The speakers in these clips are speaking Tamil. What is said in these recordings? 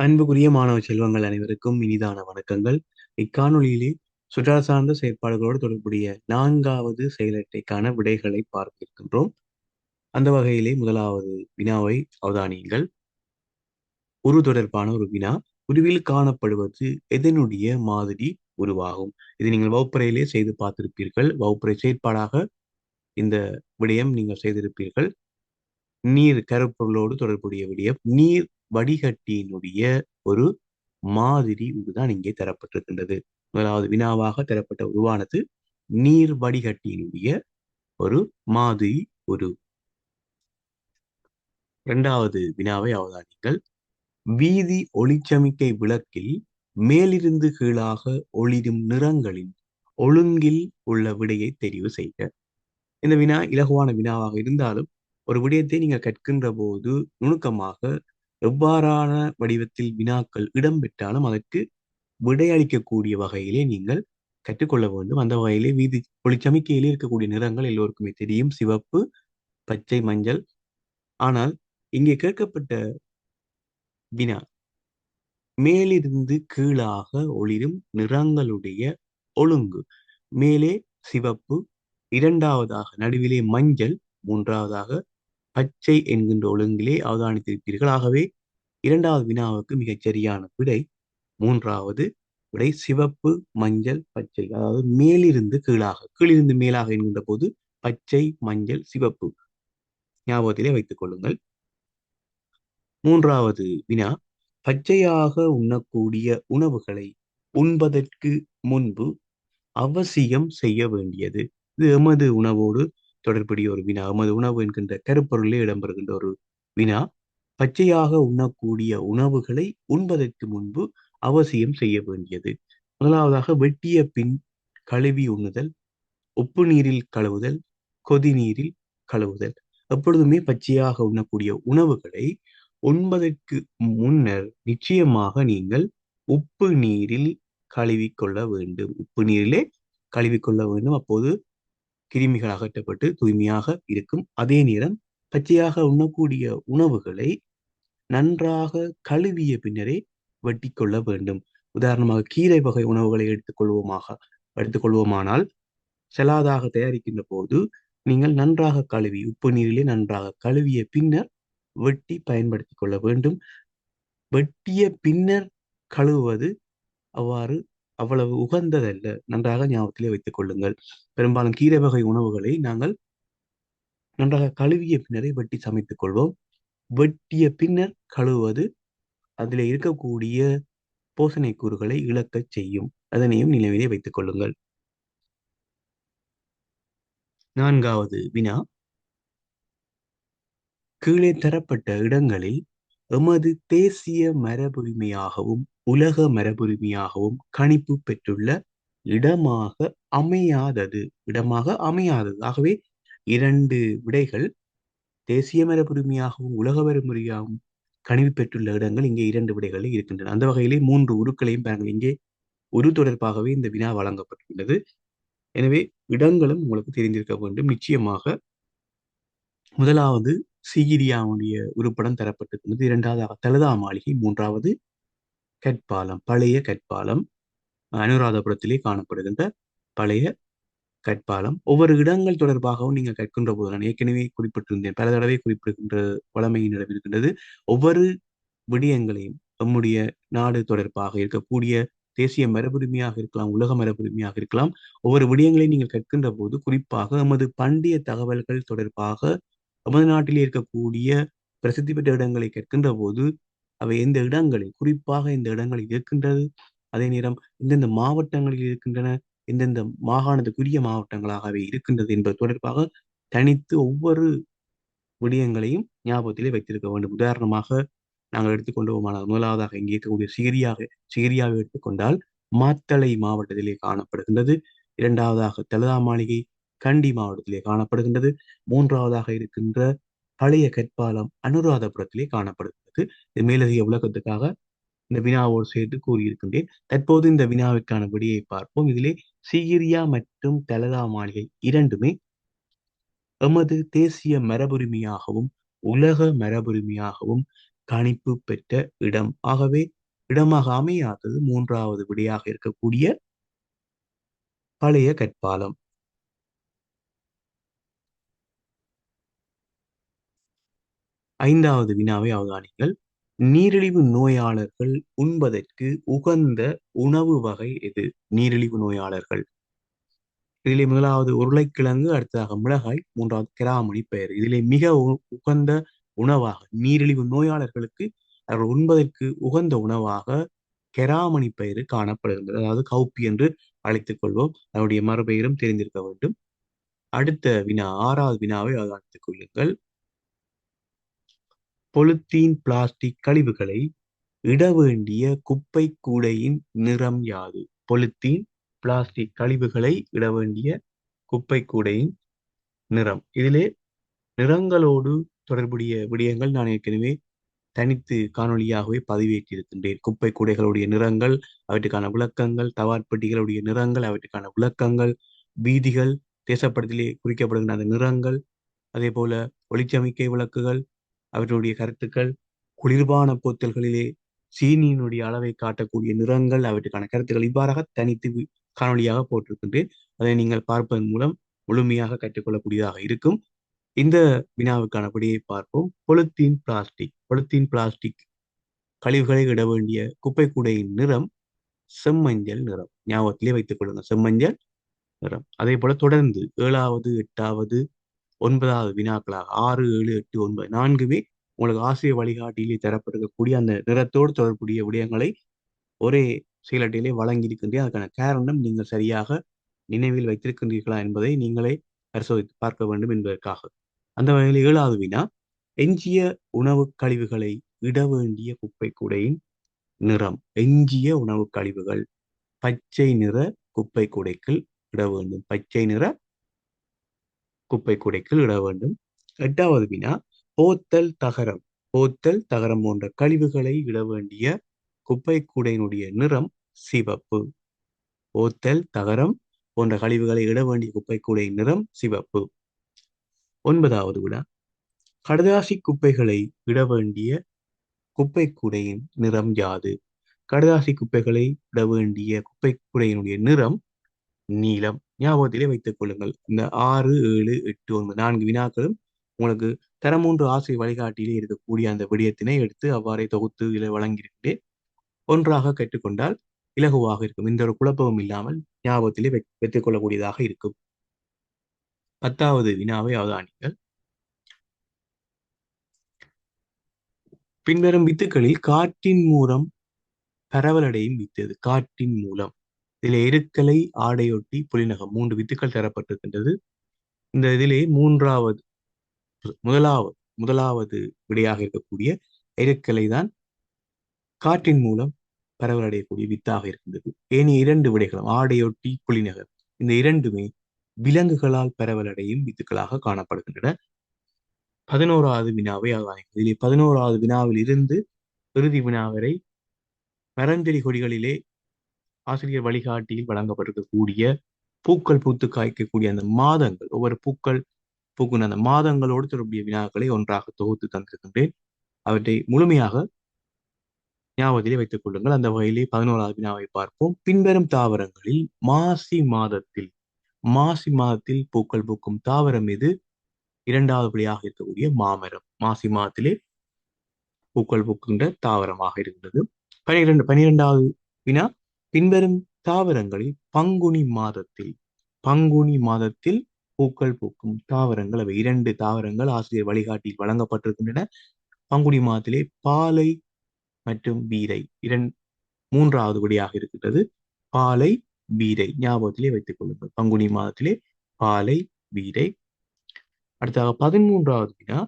அன்புக்குரிய மாணவ செல்வங்கள் அனைவருக்கும் இனிதான வணக்கங்கள். இக்காணொளியிலே சுற்றுலா சார்ந்த செயற்பாடுகளோடு தொடர்புடைய 4வது செயலட்டைக்கான விடைகளை பார்க்க இருக்கின்றோம். அந்த வகையிலே முதலாவது வினாவை அவதானியுங்கள். உரு தொடர்பான ஒரு வினா. உருவில் காணப்படுவது எதனுடைய மாதிரி உருவாகும்? இது நீங்கள் வகுப்பறையிலே செய்து பார்த்திருப்பீர்கள். வகுப்பறை செயற்பாடாக இந்த விடயம் நீங்கள் செய்திருப்பீர்கள். நீர் கருப்பொருளோடு தொடர்புடைய விடயம். நீர் வடிகட்டியினுடைய ஒரு மாதிரி இதுதான் இங்கே தரப்பட்டிருக்கின்றது. முதலாவது வினாவாக தரப்பட்ட உருவானது நீர் வடிகட்டியினுடைய ஒரு மாதிரி ஒரு. இரண்டாவது வினாவை அவதானிங்கள். வீதி ஒளிச்சமிக்கை விளக்கில் மேலிருந்து கீழாக ஒளிரும் நிறங்களின் ஒழுங்கில் உள்ள விடையை தெரிவு செய்க. இந்த வினா இலகுவான வினாவாக இருந்தாலும் ஒரு விடயத்தை நீங்கள் கற்கின்ற போது நுணுக்கமாக எவ்வாறான வடிவத்தில் வினாக்கள் இடம்பெற்றாலும் அதற்கு விடையளிக்கக்கூடிய வகையிலே நீங்கள் கற்றுக்கொள்ள வேண்டும். அந்த வகையிலே வீதி ஒளிச்சமிக்கையிலே இருக்கக்கூடிய நிறங்கள் எல்லோருக்குமே தெரியும்: சிவப்பு, பச்சை, மஞ்சள். ஆனால் இங்கே கேட்கப்பட்ட வினா மேலிருந்து கீழாக ஒளிரும் நிறங்களுடைய ஒழுங்கு. மேலே சிவப்பு, இரண்டாவதாக நடுவிலே மஞ்சள், மூன்றாவதாக பச்சை என்கின்ற ஒழுங்கிலே அவதானித்திருப்பீர்கள். ஆகவே இரண்டாவது வினாவுக்கு மிகச் சரியான விடை மூன்றாவது விடை, சிவப்பு, மஞ்சள், பச்சை. அதாவது மேலிருந்து கீழாக, கீழிருந்து மேலாக என்கின்ற போது பச்சை, மஞ்சள், சிவப்பு ஞாபகத்திலே வைத்துக் கொள்ளுங்கள். மூன்றாவது வினா, பச்சையாக உண்ணக்கூடிய உணவுகளை உண்பதற்கு முன்பு அவசியம் செய்ய வேண்டியது. இது எமது உணவோடு தொடர்புடைய ஒரு வினா. எமது உணவு என்கின்ற கருப்பொருளே இடம்பெறுகின்ற ஒரு வினா. பச்சையாக உண்ணக்கூடிய உணவுகளை உண்பதற்கு முன்பு அவசியம் செய்ய வேண்டியது. முதலாவதாக, வெட்டிய பின் கழுவி உண்ணுதல், உப்பு நீரில் கழுவுதல், கொதி நீரில் கழுவுதல். எப்பொழுதுமே பச்சையாக உண்ணக்கூடிய உணவுகளை உண்பதற்கு முன்னர் நிச்சயமாக நீங்கள் உப்பு நீரில் கழுவிக்கொள்ள வேண்டும். உப்பு நீரிலே கழுவிக்கொள்ள வேண்டும். அப்போது கிருமிகள் அகற்றப்பட்டு தூய்மையாக இருக்கும். அதே நேரம் பச்சையாக உண்ணக்கூடிய உணவுகளை நன்றாக கழுவிய பின்னரே வெட்டி கொள்ள வேண்டும். உதாரணமாக கீரை வகை உணவுகளை எடுத்துக்கொள்வோமானால் செலாதாக தயாரிக்கின்ற போது நீங்கள் நன்றாக கழுவி, உப்பு நீரிலே நன்றாக கழுவிய பின்னர் வெட்டி பயன்படுத்திக் கொள்ள வேண்டும். வெட்டிய பின்னர் கழுவுவது அவ்வாறு அவ்வளவு உகந்ததல்ல. நன்றாக ஞாபகத்திலே வைத்துக் கொள்ளுங்கள். பெரும்பாலும் கீரை வகை உணவுகளை நாங்கள் நன்றாக கழுவிய பின்னரே வெட்டி சமைத்துக் கொள்வோம். வெட்டிய பின்னர் கழுவுவது அதில் இருக்கக்கூடிய போசனை கூறுகளை இழக்கச் செய்யும். அதனையும் நினைவிலே வைத்துக் கொள்ளுங்கள். நான்காவது வினா, கீழே தரப்பட்ட இடங்களில் எமது தேசிய மரபுரிமையாகவும் உலக மரபுரிமையாகவும் கணிப்பு பெற்றுள்ள இடமாக அமையாதது. ஆகவே இரண்டு விடைகள், தேசிய மரபுரிமையாகவும் உலக மரபுரிமையாகவும் கணிப்பு பெற்றுள்ள இடங்கள் இங்கே இரண்டு விடைகள் இருக்கின்றன. அந்த வகையிலே மூன்று உருக்களையும் பாருங்கள். இங்கே உரு தொடர்பாகவே இந்த வினா வழங்கப்பட்டுள்ளது. எனவே இடங்களும் உங்களுக்கு தெரிந்திருக்க வேண்டும். நிச்சயமாக முதலாவது சிகிரியாவுடைய உருப்படம் தரப்பட்டிருக்கிறது. இரண்டாவதாக தலதா மாளிகை, மூன்றாவது கற்பாலம், பழைய கற்பாலம், அனுராதபுரத்திலே காணப்படுகின்ற பழைய கற்பாலம். ஒவ்வொரு இடங்கள் தொடர்பாகவும் நீங்கள் கற்கின்ற போது, நான் ஏற்கனவே குறிப்பிட்டிருந்தேன், பல தடவை குறிப்பிடுகின்ற வளமையின் இருக்கின்றது. ஒவ்வொரு விடயங்களையும் நம்முடைய நாடு தொடர்பாக இருக்கக்கூடிய தேசிய மரபுரிமையாக இருக்கலாம், உலக மரபுரிமையாக இருக்கலாம், ஒவ்வொரு விடயங்களையும் நீங்கள் கற்கின்ற போது குறிப்பாக எமது பண்டைய தகவல்கள் தொடர்பாக நமது நாட்டிலே இருக்கக்கூடிய பிரசித்தி பெற்ற இடங்களை கற்கின்ற போது அவை எந்த இடங்களில், குறிப்பாக இந்த இடங்களில் இருக்கின்றது, அதே நேரம் எந்தெந்த மாவட்டங்களில் இருக்கின்றன, எந்தெந்த மாகாணத்துக்குரிய மாவட்டங்களாக அவை இருக்கின்றது என்பது தொடர்பாக தனித்து ஒவ்வொரு விடயங்களையும் ஞாபகத்திலே வைத்திருக்க வேண்டும். உதாரணமாக நாங்கள் எடுத்துக்கொண்டோமானால், முதலாவதாக இங்கே இருக்கக்கூடிய சிகிரியாவை எடுத்துக்கொண்டால் மாத்தளை மாவட்டத்திலே காணப்படுகின்றது. இரண்டாவதாக தலதா மாளிகை கண்டி மாவட்டத்திலே காணப்படுகின்றது. மூன்றாவதாக இருக்கின்ற பழைய கற்பாலம் அனுராதபுரத்திலே காணப்படுகிறது. இது மேலதிக விளக்கத்துக்காக இந்த வினாவோடு சேர்த்து கூறியிருக்கின்றேன். தற்போது இந்த வினாவிற்கான விடையை பார்ப்போம். இதிலே சிகிரியா மற்றும் தலதா மாளிகை இரண்டுமே எமது தேசிய மரபுரிமையாகவும் உலக மரபுரிமையாகவும் கணிப்பு பெற்ற இடம். ஆகவே இடமாக அமையாதது மூன்றாவது விடையாக இருக்கக்கூடிய பழைய கற்பாலம். ஐந்தாவது வினாவை அவதானிகள். நீரிழிவு நோயாளர்கள் உண்பதற்கு உகந்த உணவு வகை எது? நீரிழிவு நோயாளர்கள், இதிலே முதலாவது உருளைக்கிழங்கு, அடுத்ததாக மிளகாய், மூன்றாவது கிராமணி பெயர். இதிலே மிக உகந்த உணவாக நீரிழிவு நோயாளர்களுக்கு அவர்கள் உண்பதற்கு உகந்த உணவாக கெராமணி பயிறு காணப்படுகின்றது. அதாவது கௌப்பி என்று அழைத்துக் கொள்வோம். அதனுடைய மறுபெயரும் தெரிந்திருக்க வேண்டும். அடுத்த வினா, ஆறாவது வினாவை அவதானித்துக் கொள்ளுங்கள். பொலித்தீன் பிளாஸ்டிக் கழிவுகளை இட வேண்டிய குப்பை கூடையின் நிறம் யாது? பொலித்தீன் பிளாஸ்டிக் கழிவுகளை இட வேண்டிய குப்பை கூடையின் நிறம். இதிலே நிறங்களோடு தொடர்புடைய விடயங்கள் நான் ஏற்கனவே தனித்து காணொலியாகவே பதிவேற்றிருக்கின்றேன். குப்பை கூடைகளுடைய நிறங்கள், அவற்றுக்கான விளக்கங்கள், தவாற்பட்டிகளுடைய நிறங்கள், அவற்றுக்கான விளக்கங்கள், வீதிகள், தேசப்படத்திலே குறிக்கப்படுகின்ற அந்த நிறங்கள், அதே போல ஒளிச்சமிக்கை விளக்குகள், அவற்றுடைய கருத்துக்கள், குளிர்பான போத்தல்களிலே சீனியினுடைய அளவை காட்டக்கூடிய நிறங்கள், அவற்றுக்கான கருத்துக்கள், இவ்வாறாக தனித்து காணொலியாக போட்டிருக்கின்றேன். அதை நீங்கள் பார்ப்பதன் மூலம் முழுமையாக கற்றுக்கொள்ளக்கூடியதாக இருக்கும். இந்த வினாவுக்கான விடையை பார்ப்போம். Polythene plastic. பொலித்தீன் பிளாஸ்டிக் கழிவுகளை இட வேண்டிய குப்பை கூடையின் நிறம் செம்மஞ்சள் நிறம். ஞாபகத்திலே வைத்துக் கொள்ளுங்கள், செம்மஞ்சள் நிறம். அதே போல தொடர்ந்து 7வது, 8வது, 9வது வினாக்களாக 6, 7, 8, 9 நான்குமே உங்களுக்கு ஆசிரியர் வழிகாட்டியிலே தரப்பட்டிருக்கக்கூடிய அந்த நிறத்தோடு தொடர்புடைய விடயங்களை ஒரே செயலட்டையிலே வழங்கியிருக்கின்றேன். அதுக்கான காரணம் நீங்கள் சரியாக நினைவில் வைத்திருக்கின்றீர்களா என்பதை நீங்களே பரிசோதித்து பார்க்க வேண்டும் என்பதற்காக. அந்த வகையில் 7வது வினா, எஞ்சிய உணவு கழிவுகளை இட வேண்டிய குப்பை கூடையின் நிறம். எஞ்சிய உணவு கழிவுகள் பச்சை நிற குப்பை கூடைக்குள் இட வேண்டும். பச்சை நிற குப்பை கூடைக்குள் இட வேண்டும். 8வது வினா, போத்தல் தகரம். போத்தல் தகரம் போன்ற கழிவுகளை இட வேண்டிய குப்பை கூடையினுடைய நிறம் சிவப்பு. போத்தல் தகரம் போன்ற கழிவுகளை இட வேண்டிய குப்பை கூடையின் நிறம் சிவப்பு. 9வது வினா, கடதாசி குப்பைகளை இட வேண்டிய குப்பை கூடையின் நிறம் யாது? கடதாசி குப்பைகளை இட வேண்டிய குப்பை கூடையினுடைய நிறம் நீலம். ஞாபகத்திலே வைத்துக் கொள்ளுங்கள். இந்த 6, 7, 8, 9 4 வினாக்களும் உங்களுக்கு தரமூன்று ஆசிரியர் வழிகாட்டியிலே இருக்கக்கூடிய அந்த விடயத்தினை எடுத்து அவ்வாறே தொகுத்து இதில் வழங்கியிருக்கிறேன். ஒன்றாக கற்றுக்கொண்டால் இலகுவாக இருக்கும். எந்த ஒரு குழப்பமும் இல்லாமல் ஞாபகத்திலே வைத்துக் கொள்ளக்கூடியதாக இருக்கும். 10வது வினாவை அவதானிங்கள். பின்வரும் வித்துக்களில் காற்றின் மூலம் பரவலடையும் வித்து. காற்றின் மூலம். இதில் எருக்கலை, ஆடையொட்டி, புலிநகம் 3 வித்துக்கள் தரப்பட்டிருக்கின்றது. இந்த இதிலே முதலாவது விடையாக இருக்கக்கூடிய எருக்கலை தான் காற்றின் மூலம் பரவலடையக்கூடிய வித்தாக இருக்கின்றது. ஏனைய 2 விடைகளும் ஆடையொட்டி, புலிநகர், இந்த இரண்டுமே விலங்குகளால் பரவலடையும் வித்துக்களாக காணப்படுகின்றன. 11வது வினாவை அவதானிக்கும். இதிலே 11வது வினாவில் இருந்து இறுதி வினா வரை மரஞ்செடி கொடிகளிலே ஆசிரியர் வழிகாட்டியில் வழங்கப்பட்டிருக்கக்கூடிய பூக்கள் பூத்து காய்க்கக்கூடிய அந்த மாதங்கள், ஒவ்வொரு பூக்கள் பூக்கும் அந்த மாதங்களோடு தொடர்புடைய வினாக்களை ஒன்றாக தொகுத்து தந்திருக்கின்றேன். அவற்றை முழுமையாக ஞாபகத்திலே வைத்துக் கொள்ளுங்கள். அந்த வகையிலே 11வது வினாவை பார்ப்போம். பின்வரும் தாவரங்களில் மாசி மாதத்தில் பூக்கள் பூக்கும் தாவரம் எது? 2வது விடையாக இருக்கக்கூடிய மாமரம். மாசி மாதத்திலே பூக்கள் பூக்கின்ற தாவரமாக இருக்கின்றது. 12வது வினா, பின்வரும் தாவரங்களில் பங்குனி மாதத்தில் பூக்கள் பூக்கும் தாவரங்கள் அவை. 2 தாவரங்கள் ஆசிரியர் வழிகாட்டியில் வழங்கப்பட்டிருக்கின்றன. பங்குனி மாதத்திலே பாலை மற்றும் பீரை 3வது விடையாக இருக்கின்றது. பாலை, பீரை ஞாபகத்திலே வைத்துக் கொள்ளுங்கள். பங்குனி மாதத்திலே பாலை, பீரை. அடுத்தாக 13வது வினா,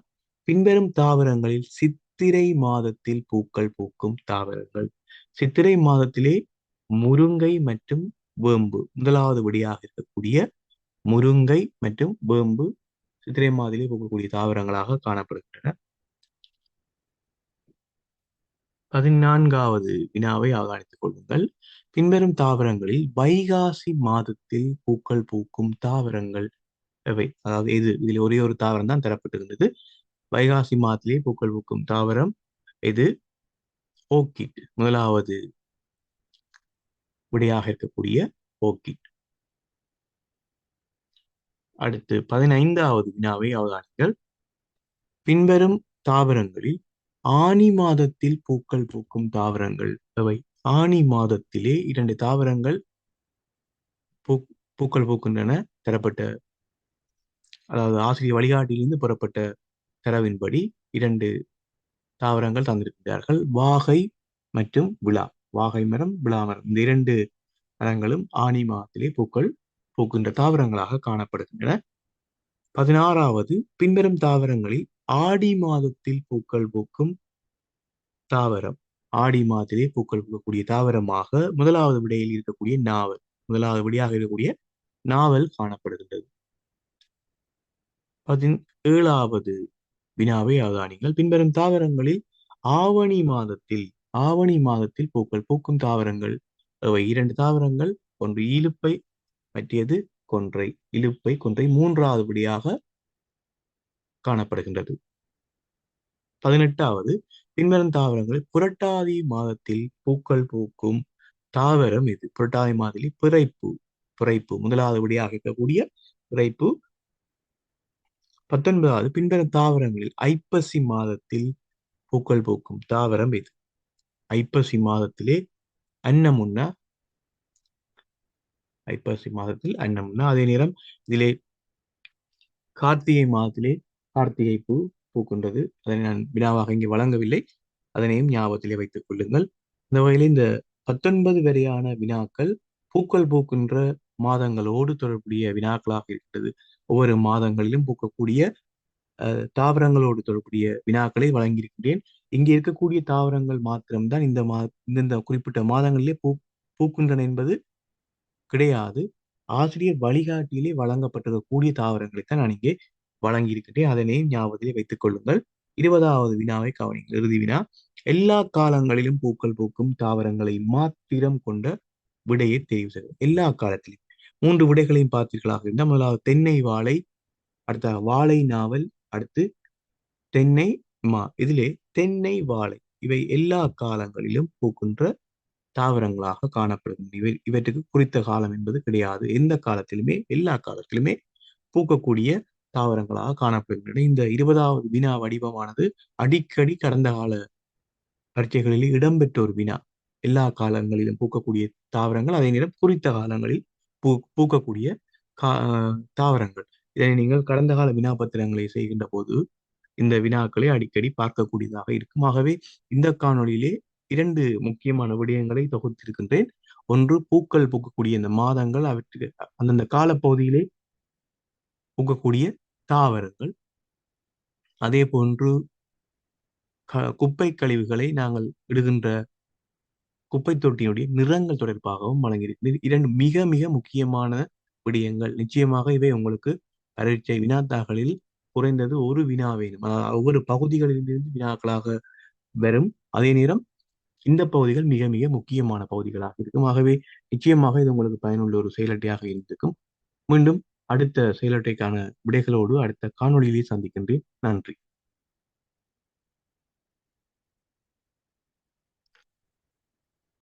பின்வரும் தாவரங்களில் சித்திரை மாதத்தில் பூக்கள் பூக்கும் தாவரங்கள். சித்திரை மாதத்திலே முருங்கை மற்றும் வேம்பு முதலாவது விடையாக இருக்கக்கூடிய முருங்கை மற்றும் வேம்பு சித்திரை மாதத்திலே பூக்கக்கூடிய தாவரங்களாக காணப்படுகின்றன. 14வது வினாவை அவதானித்துக் கொள்ளுங்கள். பின்வரும் தாவரங்களில் வைகாசி மாதத்தில் பூக்கள் பூக்கும் தாவரங்கள் எவை? அதாவது இதில் ஒரே ஒரு தாவரம் தான் தரப்பட்டிருந்தது. வைகாசி மாதத்திலே பூக்கள் பூக்கும் தாவரம் இது ஓர்கிட். முதலாவது விடையாக இருக்கக்கூடிய ஓர்கிட். அடுத்து 15வது வினாவை அவதானிகள். பின்வரும் தாவரங்களில் ஆனி மாதத்தில் பூக்கள் பூக்கும் தாவரங்கள் எவை? ஆனி மாதத்திலே இரண்டு தாவரங்கள் பூ பூக்கள் பூக்கின்றன. தரப்பட்ட, அதாவது ஆசிரியர் வழிகாட்டியிலிருந்து பெறப்பட்ட தரவின்படி இரண்டு தாவரங்கள் தந்திருக்கிறார்கள். வாகை மற்றும் விழா. வாகை மரம், விழா மரம், இந்த இரண்டு மரங்களும் ஆனி மாதத்திலே பூக்கள் பூக்கின்ற தாவரங்களாக காணப்படுகின்றன. 16வது, பின்வரும் தாவரங்களில் ஆடி மாதத்தில் பூக்கள் பூக்கும் தாவரம். ஆடி மாதத்திலே பூக்கள் பூக்கக்கூடிய தாவரமாக முதலாவது விடையில் இருக்கக்கூடிய நாவல், முதலாவது விடையாக இருக்கக்கூடிய நாவல் காணப்படுகின்றது. 17வது வினாவை அவதானிகள். பின்வரும் தாவரங்களில் ஆவணி மாதத்தில் பூக்கள் பூக்கும் தாவரங்கள் அவை? இரண்டு தாவரங்கள், ஒன்று இலுப்பை, மற்றது கொன்றை. இலுப்பை, கொன்றை மூன்றாவது விடையாக காணப்படுகின்றது. 18வது, பின்வரும் தாவரங்கள் புரட்டாதி மாதத்தில் பூக்கள் பூக்கும் தாவரம் இது? புரட்டாதி மாதத்தில் பிறைப்பு முதலாவது விடையாக இருக்கக்கூடிய பிறைப்பு. 19வது, பின்வரும் தாவரங்களில் ஐப்பசி மாதத்தில் பூக்கள் பூக்கும் தாவரம் இது? ஐப்பசி மாதத்திலே அன்னமுன்னா, ஐப்பசி மாதத்தில் அன்னமுன்னா. அதே நேரம் இதிலே கார்த்திகை மாதத்திலே கார்த்திகை பூ பூக்கின்றது. அதனை நான் வினாவாக இங்கே வழங்கவில்லை, அதனையும் ஞாபகத்திலே வைத்துக் கொள்ளுங்கள். இந்த வகையில் இந்த 19 வரையான வினாக்கள் பூக்கள் பூக்கின்ற மாதங்களோடு தொடர்புடைய வினாக்களாக இருக்கிறது. ஒவ்வொரு மாதங்களிலும் பூக்கக்கூடிய தாவரங்களோடு தொடர்புடைய வினாக்களை வழங்கியிருக்கின்றேன். இங்கே இருக்கக்கூடிய தாவரங்கள் மாத்திரம்தான் இந்த குறிப்பிட்ட மாதங்களிலே பூக்கின்றன என்பது கிடையாது. ஆசிரியர் வழிகாட்டியிலே வழங்கப்பட்டிருக்கக்கூடிய தாவரங்களைத்தான் நான் இங்கே வழங்கியிருக்கின்றேன். அதனை ஞாபகத்திலே வைத்துக் கொள்ளுங்கள். 20வது வினாவை கவனிங்கள். இறுதி வினா. எல்லா காலங்களிலும் பூக்கள் பூக்கும் தாவரங்களை மாத்திரம் கொண்ட விடையை தெரிவு செய்வது. எல்லா காலத்திலும் 3 விடைகளையும் பார்த்தீர்களாக இருந்தால், முதலாவது தென்னை வாழை, அடுத்த வாழை நாவல், அடுத்து தென்னை மா. இதிலே தென்னை வாழை இவை எல்லா காலங்களிலும் பூக்கின்ற தாவரங்களாக காணப்படுகின்றன. இவற்றுக்கு குறித்த காலம் என்பது கிடையாது. எந்த காலத்திலுமே, எல்லா காலத்திலுமே பூக்கக்கூடிய தாவரங்களாக காணப்படுகின்றன. இந்த 20வது வினா வடிவமானது அடிக்கடி கடந்த கால பரீட்சைகளில் இடம்பெற்ற ஒரு வினா. எல்லா காலங்களிலும் பூக்கக்கூடிய தாவரங்கள், அதே நேரம் குறித்த காலங்களில் பூக்கக்கூடிய தாவரங்கள். இதனை நீங்கள் கடந்த கால வினாபத்திரங்களை செய்கின்ற போது இந்த வினாக்களை அடிக்கடி பார்க்கக்கூடியதாக இருக்கும். ஆகவே இந்த காணொளியிலே 2 முக்கியமான விடயங்களை தொகுத்திருக்கின்றேன். ஒன்று, பூக்கள் பூக்கக்கூடிய இந்த மாதங்கள், அவற்றுக்கு அந்தந்த காலப்பகுதியிலே பூக்கக்கூடிய தாவரங்கள். அதே போன்று குப்பை கழிவுகளை நாங்கள் இடுகின்ற குப்பை தொட்டியுடைய நிறங்கள் தொடர்பாகவும் வழங்கியிருக்கிறது. 2 மிக மிக முக்கியமான விடயங்கள். நிச்சயமாக இவை உங்களுக்கு பரீட்சை வினாத்தாள்களில் குறைந்தது ஒரு வினாவேனும், ஒவ்வொரு பகுதிகளிலிருந்து வினாக்களாக வரும். அதே நேரம் இந்த பகுதிகள் மிக மிக முக்கியமான பகுதிகளாக இருக்கும். ஆகவே நிச்சயமாக இது உங்களுக்கு பயனுள்ள ஒரு செயலட்டையாக இருந்திருக்கும். மீண்டும் அடுத்த செயலட்டைக்கான விடைகளோடு அடுத்த காணொளியிலே சந்திக்கின்றேன். நன்றி.